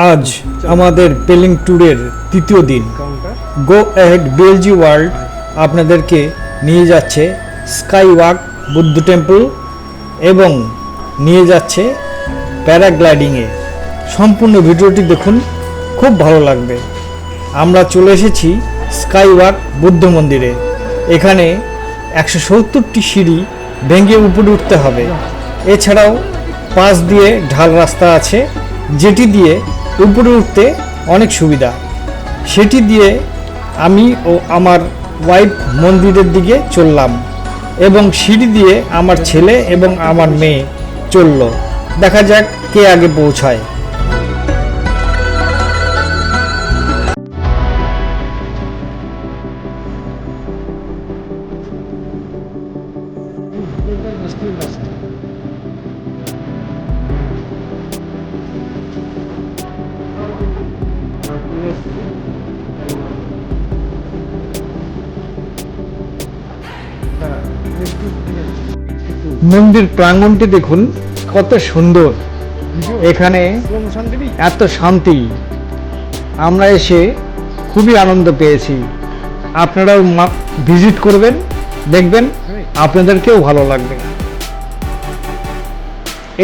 আজ আমাদের পেলিং ট্যুরের তৃতীয় দিন। গো অ্যাহেড বিএলজি ওয়ার্ল্ড আপনাদেরকে নিয়ে যাচ্ছে স্কাই ওয়াক বুদ্ধ টেম্পল এবং নিয়ে যাচ্ছে প্যারাগ্লাইডিংয়ে। সম্পূর্ণ ভিডিওটি দেখুন, খুব ভালো লাগবে। আমরা চলে এসেছি স্কাই ওয়াক বুদ্ধ মন্দিরে। এখানে 170টি সিঁড়ি ভেঙে উপরে উঠতে হবে। এছাড়াও পাশ দিয়ে ঢাল রাস্তা আছে, যেটি দিয়ে উপরে উঠতে অনেক সুবিধা। সেটি দিয়ে আমি ও আমার ওয়াইফ মন্দিরের দিকে চললাম এবং সিঁড়ি দিয়ে আমার ছেলে এবং আমার মেয়ে চলল। দেখা যাক কে আগে পৌঁছায়। মন্দির প্রাঙ্গণটি দেখুন কত সুন্দর। এখানে এত শান্তি, আমরা এসে খুবই আনন্দ পেয়েছি। আপনারাও ভিজিট করবেন, দেখবেন আপনাদেরকেও ভালো লাগবে।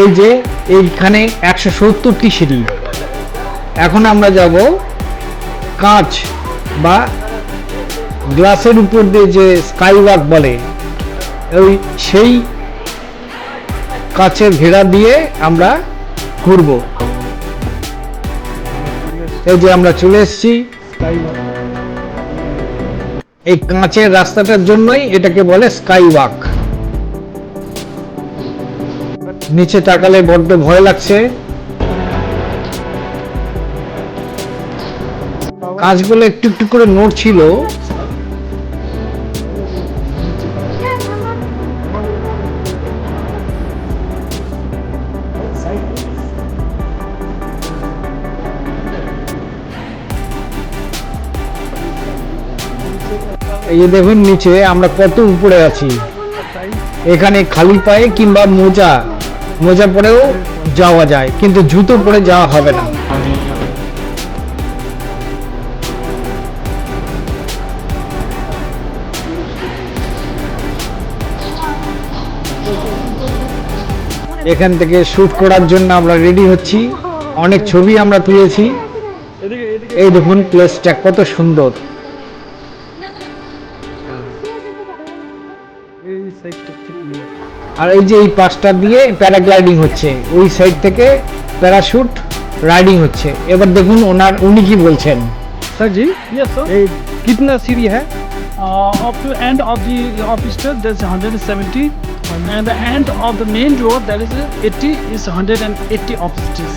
এই যে এইখানে 170টি সিঁড়ি। এখন আমরা যাব কাঁচ বা গ্লাসের উপর দিয়ে যে স্কাই ওয়াক বলে, ওই সেই কাঁচের ঘেরা দিয়ে আমরা ঘুরব। এই যে আমরা চলে এসেছি। এই কাঁচের রাস্তাটার জন্যই এটাকে বলে স্কাই ওয়াক। নিচে তাকালে বড্ড ভয় লাগছে। কাঁচগুলো একটু একটু করে নড়ছিল। এই যে দেখুন নিচে আমরা কত উপরে আছি। এখানে খালি পায়ে কিংবা মোজা পরেও যাওয়া যায়, কিন্তু জুতো পরে যাওয়া হবে না। এখান থেকে শুট করার জন্য আমরা রেডি হচ্ছি। অনেক ছবি আমরা তুলেছি। এই দেখুন প্লেসটা কত সুন্দর। আর এই যে এই পাশটা দিয়ে প্যারাগ্লাইডিং হচ্ছে, ওই সাইড থেকে প্যারাশুট রাইডিং হচ্ছে। এবার দেখুন উনি কি বলছেন। सर जी, Yes, sir. कितना सीढ़ी है? Up to end of the officer, there's 170, and the end of the main road, that is 80, is 180 officers.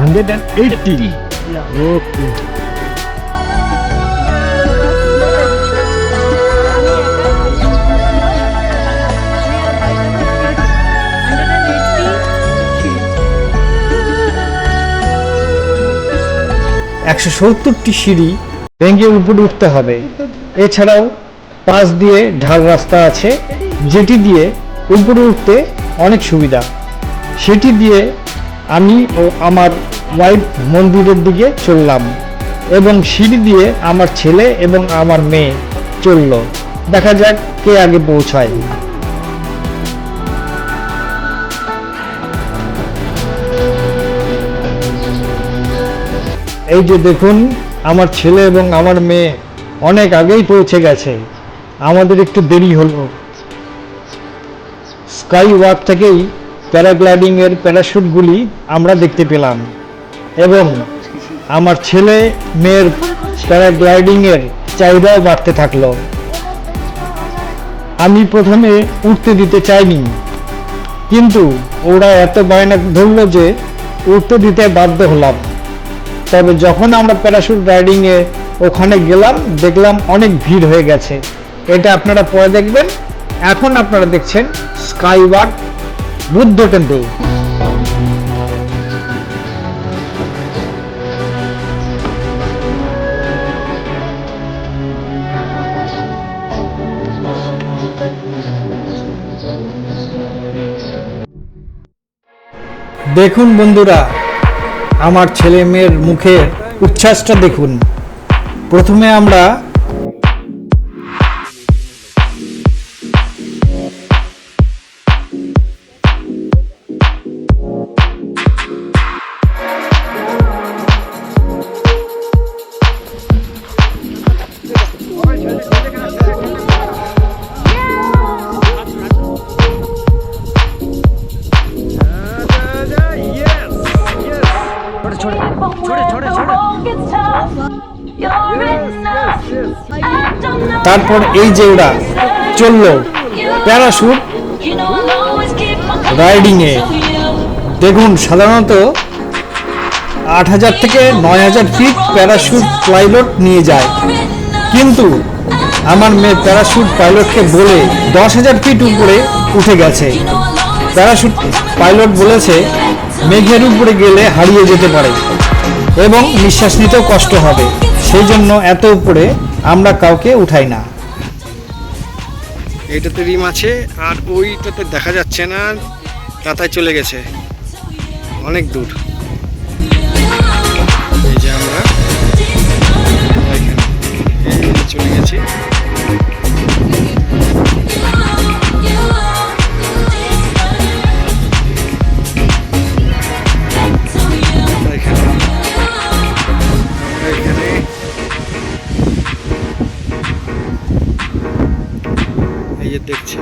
180. Yeah. Okay. একশো 170টি সিঁড়ি ভেঙে উপরে উঠতে হবে। এছাড়াও পাশ দিয়ে ঢাল রাস্তা আছে, যেটি দিয়ে উপরে উঠতে অনেক সুবিধা। সেটি দিয়ে আমি ও আমার ওয়াইফ মন্দিরের দিকে চললাম এবং সিঁড়ি দিয়ে আমার ছেলে এবং আমার মেয়ে চলল। দেখা যাক কে আগে পৌঁছায়। এই যে দেখুন আমার ছেলে এবং আমার মেয়ে অনেক আগেই পৌঁছে গেছে। আমাদের একটু দেরি হলো। স্কাই ওয়াক থেকেই প্যারাগ্লাইডিং এর প্যারাশুটগুলি আমরা দেখতে পেলাম এবং আমার ছেলে মেয়ের প্যারাগ্লাইডিং এর চাহিদাও বাড়তে থাকলো। আমি প্রথমে উঠতে দিতে চাইনি, কিন্তু ওরা এত বায়না ধরলো যে উঠতে দিতে বাধ্য হলাম। তবে যখন আমরা প্যারাশুট রাইডিংয়ে ওখানে গেলাম, দেখলাম অনেক ভিড় হয়ে গেছে। এটা আপনারা পরে দেখবেন। এখন আপনারা দেখছেন স্কাই ওয়াক বুদ্ধ টেম্পল। দেখুন বন্ধুরা, আমার ছেলে মেয়ের মুখের উচ্ছ্বাসটা দেখুন। প্রথমে আমরা তারপর এই যে ওরা চললো প্যারাশুট রাইডিংয়ে। দেখুন সাধারণত 8,000 থেকে 9,000 ফিট প্যারাশুট পাইলট নিয়ে যায়, কিন্তু আমার মেয়ে প্যারাশুট পাইলটকে বলে 10,000 ফিট উপরে উঠে গেছে। প্যারাশুট পাইলট বলেছে মেঘের উপরে গেলে হারিয়ে যেতে পারে এবং নিঃশ্বাস নিতেও কষ্ট হবে, সেই জন্য এত উপরে আমরা কাউকে উঠাই না। এইটাতে রিম আছে আর ওইটাতে দেখা যাচ্ছে না, তাতায় চলে গেছে অনেক দূর। এই যে আমরা এখানে চলে গেছি। এই যে দেখছি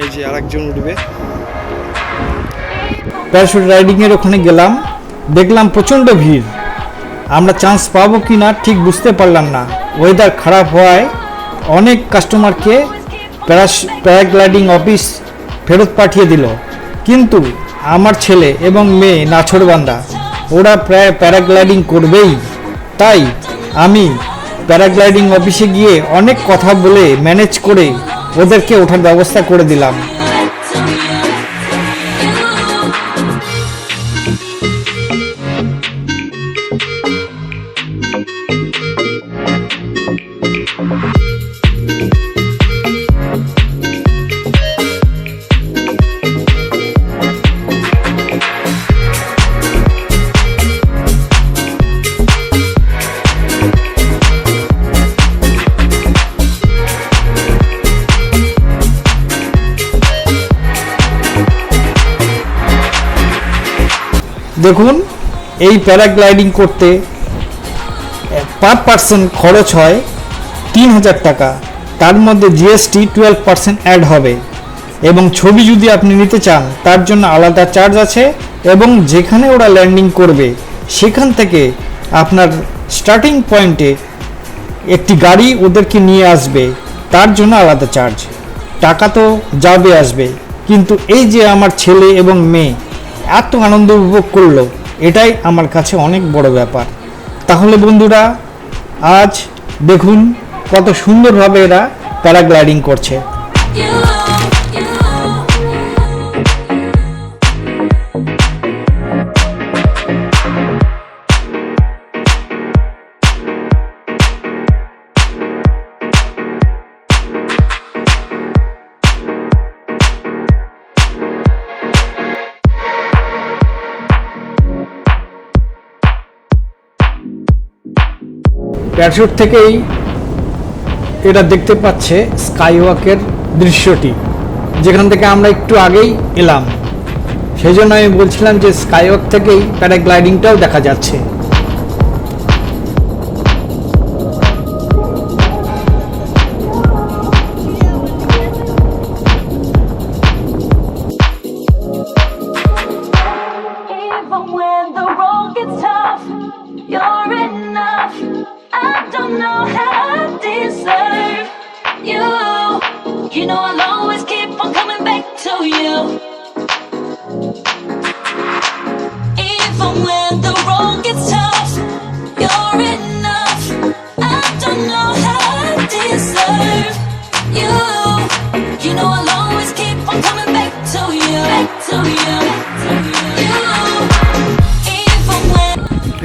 এই যে আরেকজন উঠবে। প্যারাশুট রাইডিংয়ের ওখানে গেলাম, দেখলাম প্রচণ্ড ভিড়। আমরা চান্স পাবো কি না ঠিক বুঝতে পারলাম না। ওয়েদার খারাপ হওয়ায় অনেক কাস্টমারকে প্যারাগ্লাইডিং অফিস ফেরত পাঠিয়ে দিল, কিন্তু আমার ছেলে এবং মেয়ে নাছোড়বান্দা, ওরা প্রায় প্যারাগ্লাইডিং করবেই। তাই আমি প্যারাগ্লাইডিং অফিসে গিয়ে অনেক কথা বলে ম্যানেজ করে ওদেরকে ওঠার ব্যবস্থা করে দিলাম। দেখুন এই প্যারাগ্লাইডিং করতে পার পার্সন খরচ হয় 3,000 টাকা, তার মধ্যে জিএসটি 12% অ্যাড হবে, এবং ছবি যদি আপনি নিতে চান তার জন্য আলাদা চার্জ আছে, এবং যেখানে ওরা ল্যান্ডিং করবে সেখান থেকে আপনার স্টার্টিং পয়েন্টে একটি গাড়ি ওদেরকে নিয়ে আসবে, তার জন্য আলাদা চার্জ। টাকা তো যাবে আসবে, কিন্তু এই যে আমার ছেলে এবং মেয়ে এত আনন্দ উপভোগ করলো, এটাই আমার কাছে অনেক বড় ব্যাপার। তাহলে বন্ধুরা আজ দেখুন কত সুন্দরভাবে এরা প্যারাগ্লাইডিং করছে। প্যারাশুট থেকেই এটা দেখতে পাচ্ছে স্কাইওয়াকের দৃশ্যটি, যেখান থেকে আমরা একটু আগেই এলাম। সেই জন্য আমি বলছিলাম যে স্কাইওয়াক থেকেই প্যারাগ্লাইডিংটাও দেখা যাচ্ছে। You know I'll always keep on coming back to you. Even when the road gets tough, you're enough. I don't know how I deserve you. You know I'll always keep on coming back to you. Back to you. Even when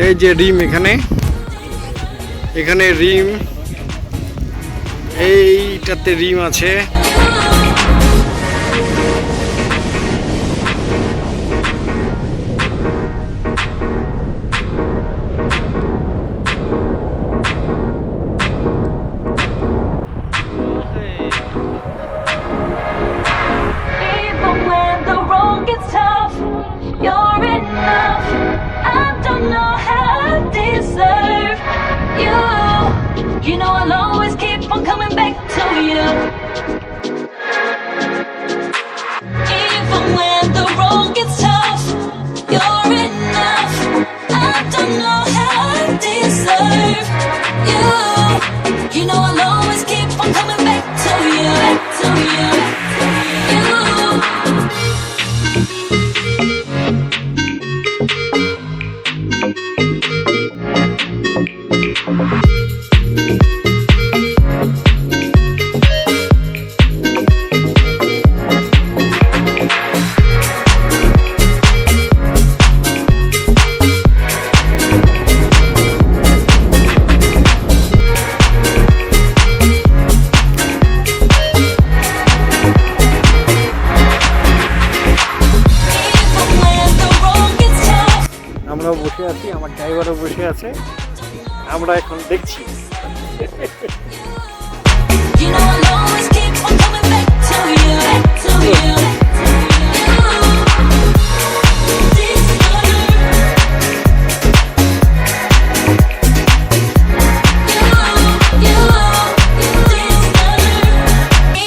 এই যে রিম, এখানে রিম, এইটাতে রিম আছে। বসে আছি, আমার ড্রাইভারও বসে আছে, আমরা এখন দেখছি। You know I'll always keep on coming back to you, back to you.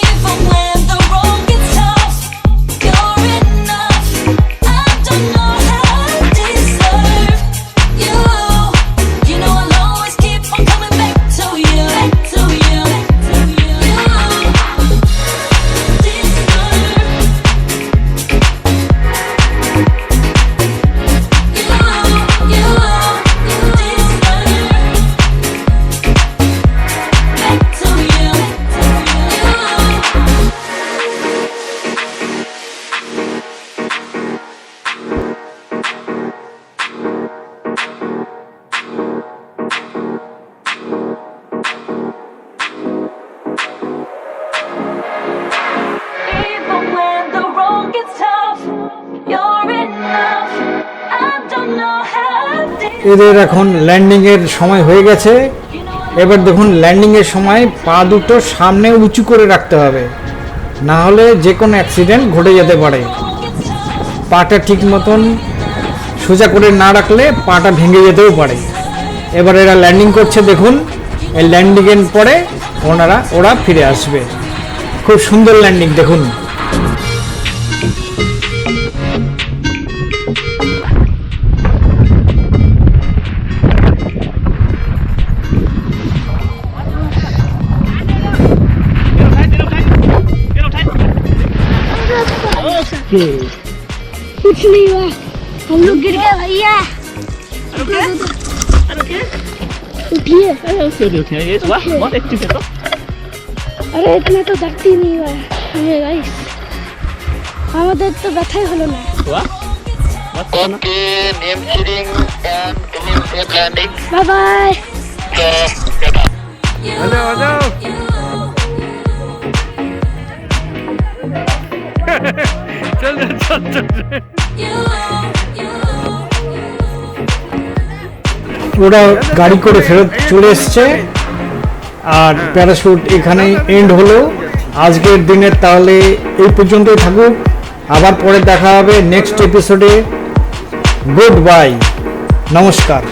Even when the road gets tough, you're enough. I don't know how I deserve you. You know I'll always keep on coming back to you, back to you, back to you. Even when the road gets tough, you're enough. I don't know how এদের এখন landing এর সময় হয়ে গেছে। এবার দেখুন landing এর সময় পা দুটো সামনে উঁচু করে রাখতে হবে, না হলে যে কোনো অ্যাক্সিডেন্ট ঘটে যেতে পারে। পাটা ঠিক মতন সোজা করে না রাখলে পাটা ভেঙে যেতেও পারে। এবার এরা ল্যান্ডিং করছে, দেখুন এই ল্যান্ডিংয়ের পরে ওরা ফিরে আসবে। খুব সুন্দর ল্যান্ডিং দেখুন। कुछ नहीं हुआ, हम लोग गिर गए भैया। उठिए। अरे इतना तो धरती नहीं हुआ है गाइस, আমাদের তো ব্যথাই হলো না। Okay, name cheating and name safe landing. Bye bye. চল চল চল। ওরা গাড়ি করে ফেরত চলে এসছে আর প্যারাশুট এখানেই এন্ড হলো আজকের দিনের। তাহলে এই পর্যন্তই থাকুক, আবার পরে দেখা হবে নেক্সট এপিসোডে। গুড বাই, নমস্কার।